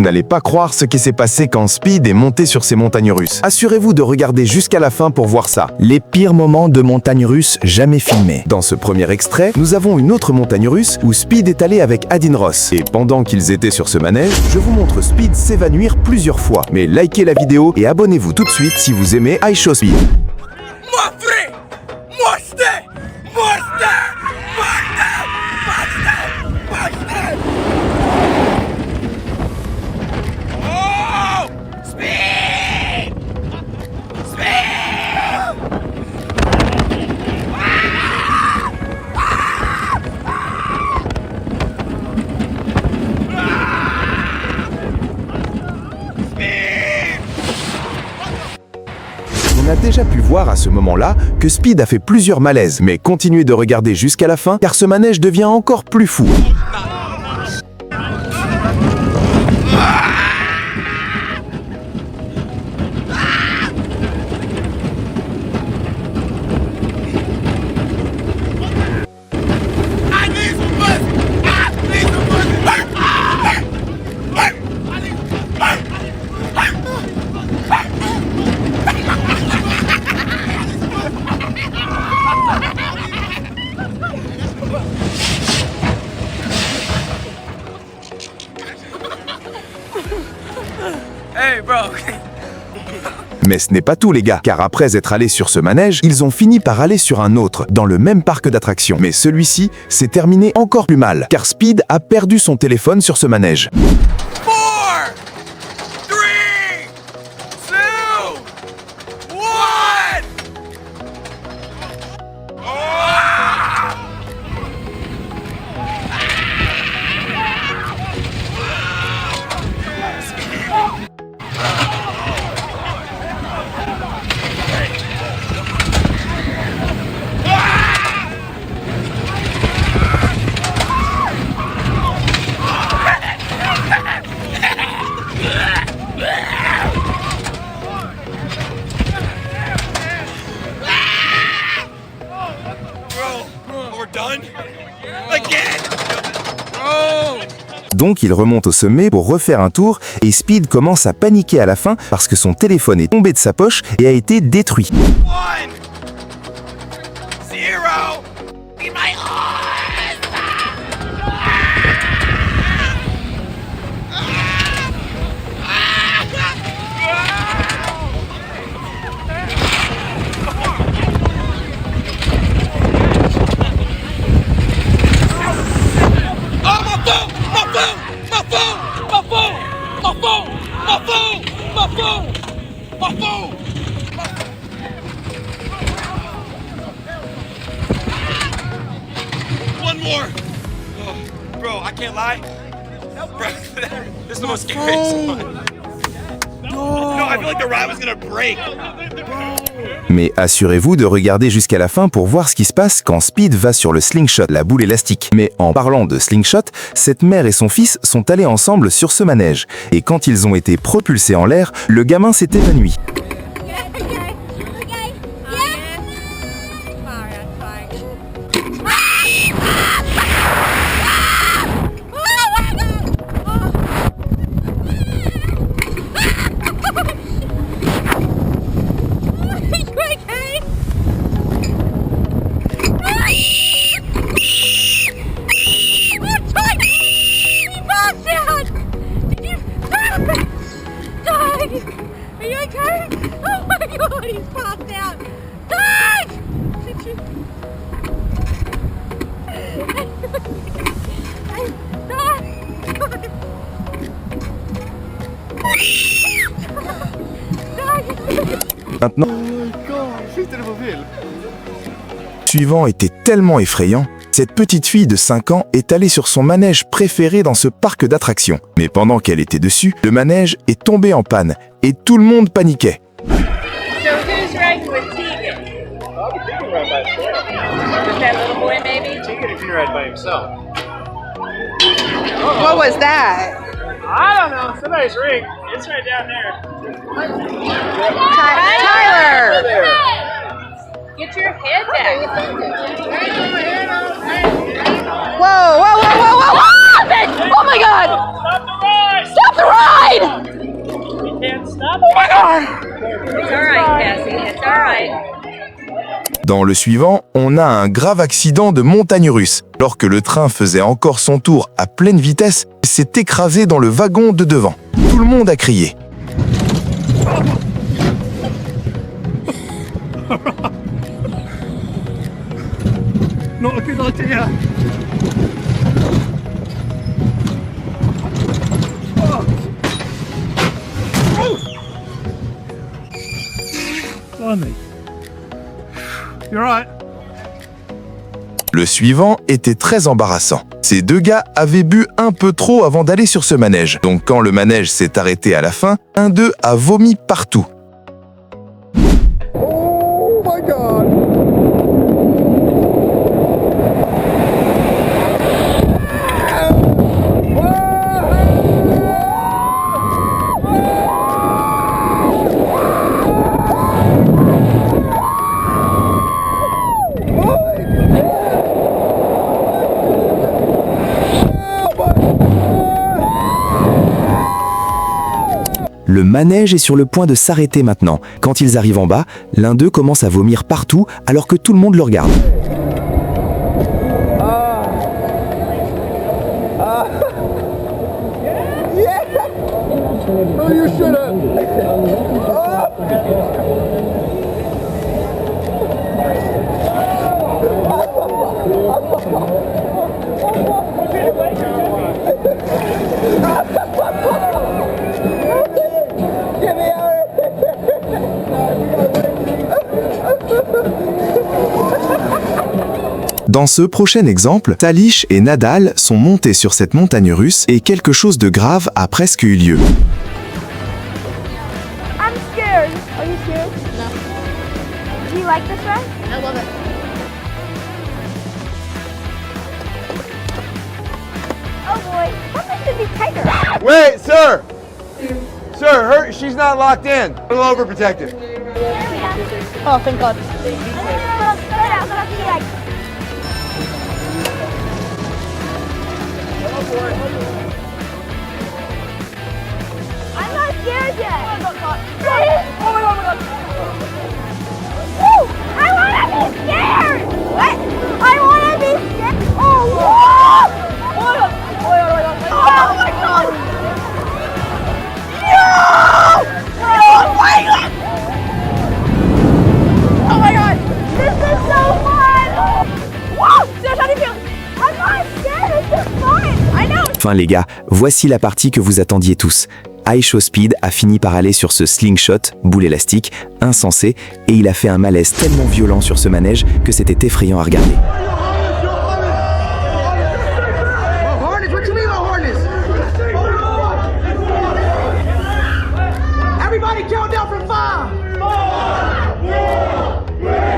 Vous n'allez pas croire ce qui s'est passé quand Speed est monté sur ces montagnes russes. Assurez-vous de regarder jusqu'à la fin pour voir ça. Les pires moments de montagnes russes jamais filmés. Dans ce premier extrait, nous avons une autre montagne russe où Speed est allé avec Adin Ross. Et pendant qu'ils étaient sur ce manège, je vous montre Speed s'évanouir plusieurs fois. Mais likez la vidéo et abonnez-vous tout de suite si vous aimez iShowSpeed. On a déjà pu voir à ce moment-là que Speed a fait plusieurs malaises, mais continuez de regarder jusqu'à la fin car ce manège devient encore plus fou. Hey, bro. Mais ce n'est pas tout les gars, car après être allés sur ce manège, ils ont fini par aller sur un autre, dans le même parc d'attractions. Mais celui-ci s'est terminé encore plus mal, car Speed a perdu son téléphone sur ce manège. 4, 3, 2, 1. Donc il remonte au sommet pour refaire un tour et Speed commence à paniquer à la fin parce que son téléphone est tombé de sa poche et a été détruit. 1, 0. In my arms. One more. Oh, bro, I can't lie. Bro, this is the most scariest one. No, I feel like the ride was gonna break. Mais assurez-vous de regarder jusqu'à la fin pour voir ce qui se passe quand Speed va sur le slingshot, la boule élastique. Mais en parlant de slingshot, cette mère et son fils sont allés ensemble sur ce manège. Et quand ils ont été propulsés en l'air, le gamin s'est évanoui. Are you okay? Oh my god, he's passed out! Dad! Maintenant, suivant était tellement effrayant. Cette petite fille de 5 ans est allée sur son manège préféré dans ce parc d'attractions. Mais pendant qu'elle était dessus, le manège est tombé en panne et tout le monde paniquait. So who's riding with Tegan? Tegan ride by himself. With that little boy maybe? Tegan can ride by himself. What was that? I don't know. Somebody's ring. It's right down there. Tyler! There. Get your head back. Whoa, whoa, whoa, whoa, whoa, whoa! Oh my god! Stop the ride! Stop the ride! You can't stop. Oh my God! It's alright, Cassie. It's alright. Dans le suivant, on a un grave accident de montagne russe. Alors que le train faisait encore son tour à pleine vitesse, il s'est écrasé dans le wagon de devant. Tout le monde a crié. Not a good idea. Blimey. You're right. Le suivant était très embarrassant. Ces deux gars avaient bu un peu trop avant d'aller sur ce manège. Donc quand le manège s'est arrêté à la fin, un d'eux a vomi partout. Le manège est sur le point de s'arrêter maintenant. Quand ils arrivent en bas, l'un d'eux commence à vomir partout alors que tout le monde le regarde. Dans ce prochain exemple, Salish et Nadal sont montés sur cette montagne russe et quelque chose de grave a presque eu lieu. I'm scared. Are you scared? No. Do you like this ride? I love it. Oh boy, something should be tighter. Wait, sir! Sir, she's not locked in. A little overprotective. Oh, thank God. I'm not scared yet. Oh my God. Oh my God. Woo! I want to be scared. What? I want to be scared. Oh, whoa! Oh my God. Oh my God. No! Oh my God. Oh my God. This is so fun. Wow! C'est magnifique. I'm not scared. This is fun. I know. Enfin les gars, voici la partie que vous attendiez tous. iShowSpeed a fini par aller sur ce slingshot, boule élastique, insensé, et il a fait un malaise tellement violent sur ce manège que c'était effrayant à regarder. What you mean by harness? Everybody count down from 5. 4, 3, 2.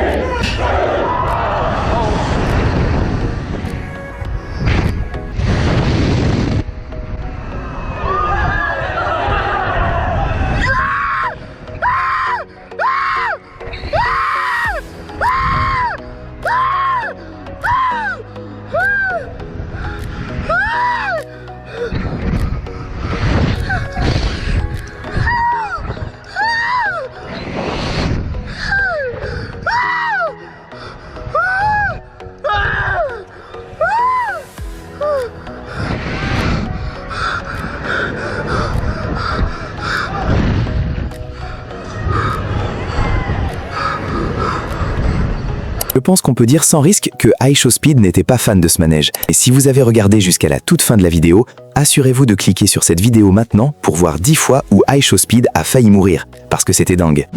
Je pense qu'on peut dire sans risque que iShowSpeed n'était pas fan de ce manège. Et si vous avez regardé jusqu'à la toute fin de la vidéo, assurez-vous de cliquer sur cette vidéo maintenant pour voir 10 fois où iShowSpeed a failli mourir, parce que c'était dingue.